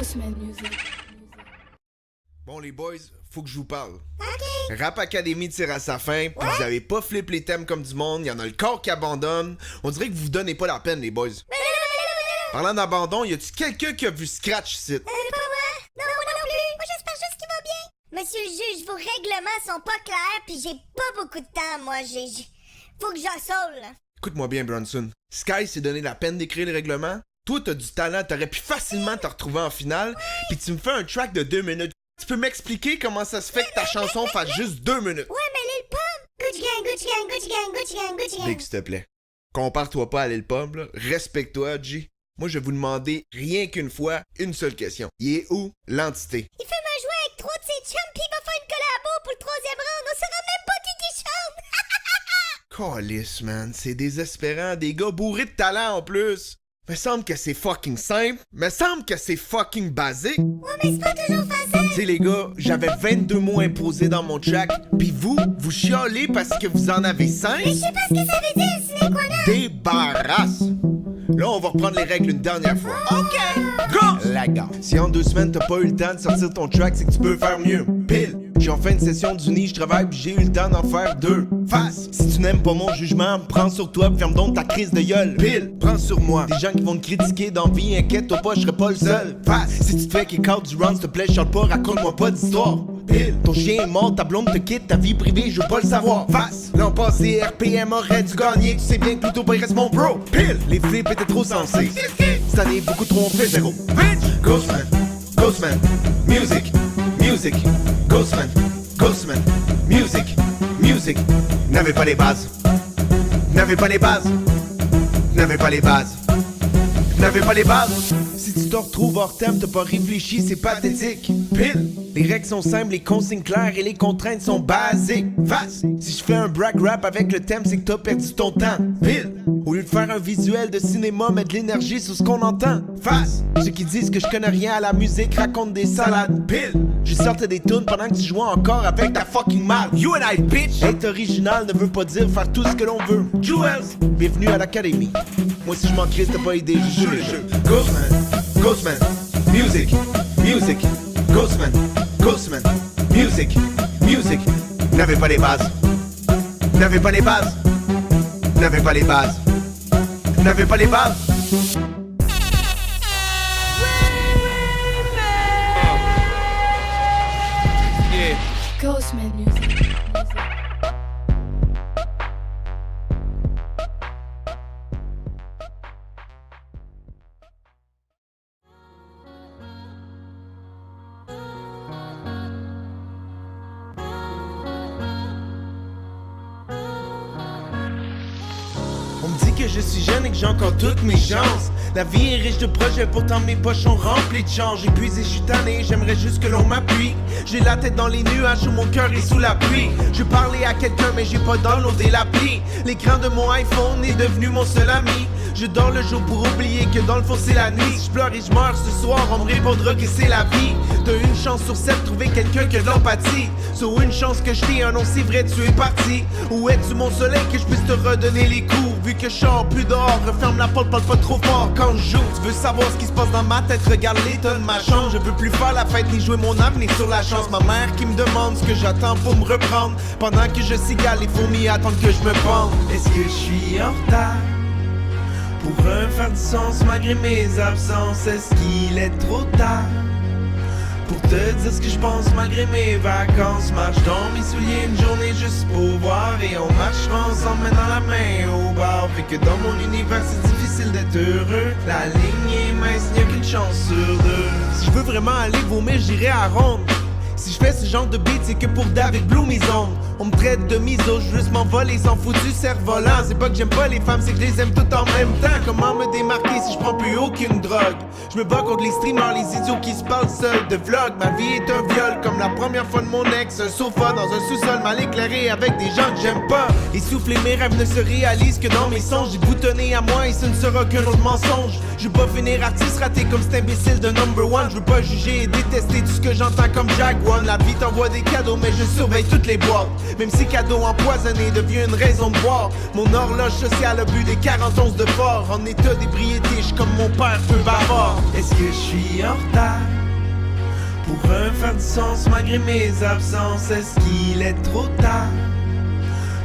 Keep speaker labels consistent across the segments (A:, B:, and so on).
A: Ghostman Music.
B: Bon les boys, faut que je vous parle. Okay. Rap Academy tire à sa fin, puis vous avez pas flip les thèmes comme du monde, y en a le corps qui abandonne. On dirait que vous vous donnez pas la peine les boys. Parlant d'abandon, y a-tu quelqu'un qui a vu Scratch ici?
C: Pas moi. Non, moi non plus. Moi j'espère juste qu'il va bien. Monsieur le juge, vos règlements sont pas clairs, puis j'ai pas beaucoup de temps, moi. Faut que j'en saule, là.
B: Écoute-moi bien Bronson. Sky s'est donné la peine d'écrire les règlements. Toi t'as du talent, t'aurais pu facilement te retrouver en finale, puis tu me fais un track de 2 minutes. Tu peux m'expliquer comment ça se fait que ta chanson fasse juste 2 minutes?
C: Ouais, mais Lil Pump! Gucci gang, Gucci gang, Gucci gang, Gucci gang, Gucci gang.
B: Big, s'il te plaît. Compare-toi pas à Lil Pump, là. Respecte-toi, G. Moi, je vais vous demander rien qu'une fois, une seule question. Il est où l'entité?
C: Il fait me jouer avec 3 de ses chums, pis il va faire une collabo pour le 3e round. On saura même pas qui chante!
B: Calisse, man. C'est désespérant. Des gars bourrés de talent en plus. Me semble que c'est fucking simple. Me semble que c'est fucking basique.
C: Ouais, mais c'est pas toujours facile.
B: Tu sais, les gars, j'avais 22 mots imposés dans mon track. Pis vous chialez parce que vous en avez 5?
C: Mais je sais pas ce que ça veut dire, c'est quoi là?
B: Débarrasse! Là, on va reprendre les règles une dernière fois. OK! Go! La gare. Si en 2 semaines, t'as pas eu le temps de sortir ton track, c'est que tu peux faire mieux. Pile! J'ai en fin de session d'uni, je travaille pis j'ai eu le temps d'en faire 2. Face! Si tu n'aimes pas mon jugement, prends sur toi pis ferme donc ta crise de gueule. Pile! Prends sur moi. Des gens qui vont te critiquer dans vie, inquiète-toi pas, je serai pas le seul. Face! Si tu te fais kick out du round, s'il te plaît, chante pas, raconte-moi pas d'histoire. Pile! Ton chien est mort, ta blonde te quitte, ta vie privée, je veux pas le savoir. Face! L'an passé, RPM aurait dû gagner, tu sais bien que plutôt pas il reste mon bro. Pile! Les flips étaient trop sensés. Cette année, beaucoup trop on fait zéro. Bitch! Ghostman! Ghostman! Music! Music! Ghostman! Ghostman! Music! Music! N'avez pas les bases! N'avez pas les bases! N'avez pas les bases! N'avez pas les bases! Si tu te retrouves hors thème, t'as pas réfléchi, c'est pathétique. Pile! Les règles sont simples, les consignes claires et les contraintes sont basiques. Face! Si je fais un brag rap avec le thème, c'est que t'as perdu ton temps. Pile! Au lieu de faire un visuel de cinéma, mets de l'énergie sur ce qu'on entend. Face! Ceux qui disent que je connais rien à la musique racontent des salades. Pile! Je sortais des tunes pendant que tu jouais encore avec ta fucking mal. You and I, bitch! Être original ne veut pas dire faire tout ce que l'on veut. Jewels! Bienvenue à l'académie. Moi si je m'en crisse, t'as pas idée, je joue le jeu. Ghostman! Ghostman! Music! Music! Ghostman! Ghostman! Music! Music! N'avez pas les bases! N'avez pas les bases! N'avez pas les bases! N'avez pas les bases!
A: Yeah. Ghostman Music.
B: On me dit que je suis jeune et que j'ai encore toutes mes chances. La vie est riche de projets, pourtant mes poches sont remplies de change. Épuisé, je suis tanné, j'aimerais juste que l'on m'appuie. J'ai la tête dans les nuages où mon cœur est sous la pluie. Je parlais à quelqu'un mais j'ai pas downloadé l'appli. L'écran de mon iPhone est devenu mon seul ami. Je dors le jour pour oublier que dans le fond c'est la nuit. Si je pleure et je meurs ce soir, on me répondra que c'est la vie. T'as une chance sur 7 de trouver quelqu'un qui a de l'empathie. Sur une chance que je t'ai un nom, c'est vrai tu es parti. Où es-tu mon soleil que je puisse te redonner les coups? Vu que je sors plus dehors, referme la porte, parle pas trop fort quand je joue. Tu veux savoir ce qui se passe dans ma tête, regarde l'état de ma chambre. Je veux plus faire la fête ni jouer mon avenir sur la chance. Ma mère qui me demande ce que j'attends pour me reprendre. Pendant que je cigale, les fourmis attendent que je me pende. Est-ce que je suis en retard pour refaire du sens malgré mes absences? Est-ce qu'il est trop tard pour te dire ce que je pense malgré mes vacances? Marche dans mes souliers une journée juste pour voir. Et on marchera ensemble main dans la main au bar. Fait que dans mon univers c'est difficile d'être heureux. La ligne est mince, y'a qu'une chance sur 2. Si je veux vraiment aller vomir, j'irai à ronde. Si je fais ce genre de beat, c'est que pour David Blue mes ongles. On me traite de miso, je veux juste m'envoler sans foutu cerf-volant. C'est pas que j'aime pas les femmes, c'est que je les aime toutes en même temps. Comment me démarquer si je prends plus aucune drogue? Je me bats contre les streamers, les idiots qui se parlent seuls de vlog. Ma vie est un viol, comme la première fois de mon ex. Un sofa dans un sous-sol mal éclairé avec des gens que j'aime pas. Essoufflés, mes rêves ne se réalisent que dans mes songes. J'ai boutonné à moi et ce ne sera qu'un autre mensonge. Je veux pas finir artiste raté comme cet imbécile de number one. Je veux pas juger et détester tout ce que j'entends comme Jaguar. one. La vie t'envoie des cadeaux, mais je surveille toutes les boîtes. Même si cadeau empoisonné devient une raison de boire. Mon horloge sociale a bu des 40 onces de fort. En état d'ébriété, j'suis comme mon père peu bavard. Est-ce que je suis en retard pour faire du sens malgré mes absences? Est-ce qu'il est trop tard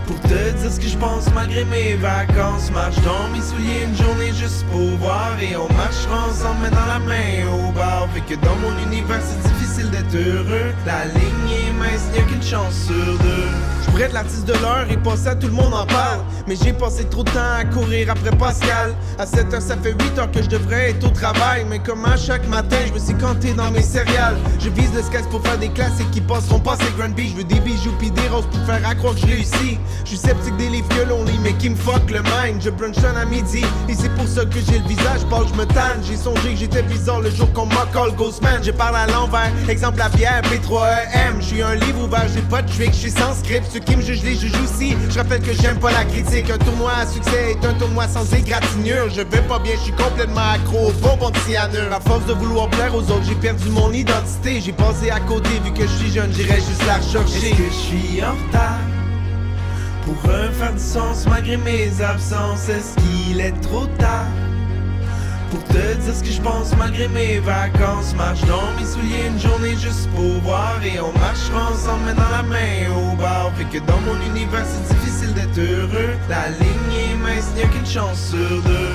B: pour te dire ce que je pense malgré mes vacances? Marche dans mes souliers une journée juste pour voir. Et on marchera ensemble main dans la main au bar. Fait que dans mon univers c'est difficile d'être heureux. La ligne est mince, y'a qu'une chance sur deux. J'suis près de l'artiste de l'heure et pas ça tout le monde en parle. Mais j'ai passé trop de temps à courir après Pascal. À 7h ça fait 8h que je devrais être au travail. Mais comme à chaque matin je me suis canté dans mes céréales. Je vise le skies pour faire des classiques qui passeront pas ces Grand Beach. Je veux des bijoux pis des roses pour faire à croire que je réussis. Je suis sceptique des livres que l'on lit mais qui me fuck le mind. Je brunchonne à midi et c'est pour ça que j'ai le visage pâle, je me tanne. J'ai songé que j'étais bizarre le jour qu'on m'a call Ghostman. Je parle à l'envers, exemple la bière P3EM. Je suis un livre ouvert, j'ai pas de trick, je suis sans script. Ceux qui me jugent les jugent aussi. Je rappelle que j'aime pas la critique. Un tournoi à succès est un tournoi sans égratignure. Je vais pas bien, je suis complètement accro au bonbon de cyanure. À force de vouloir plaire aux autres, j'ai perdu mon identité. J'ai passé à côté, vu que je suis jeune, j'irais juste la rechercher. Est-ce que je suis en retard pour faire du sens malgré mes absences? Est-ce qu'il est trop tard pour te dire ce que je pense malgré mes vacances? Marche dans mes souliers une journée juste pour voir. Et on marchera ensemble main dans la main au bar. Fait que dans mon univers c'est difficile d'être heureux. La ligne est mince, y'a qu'une chance sur deux.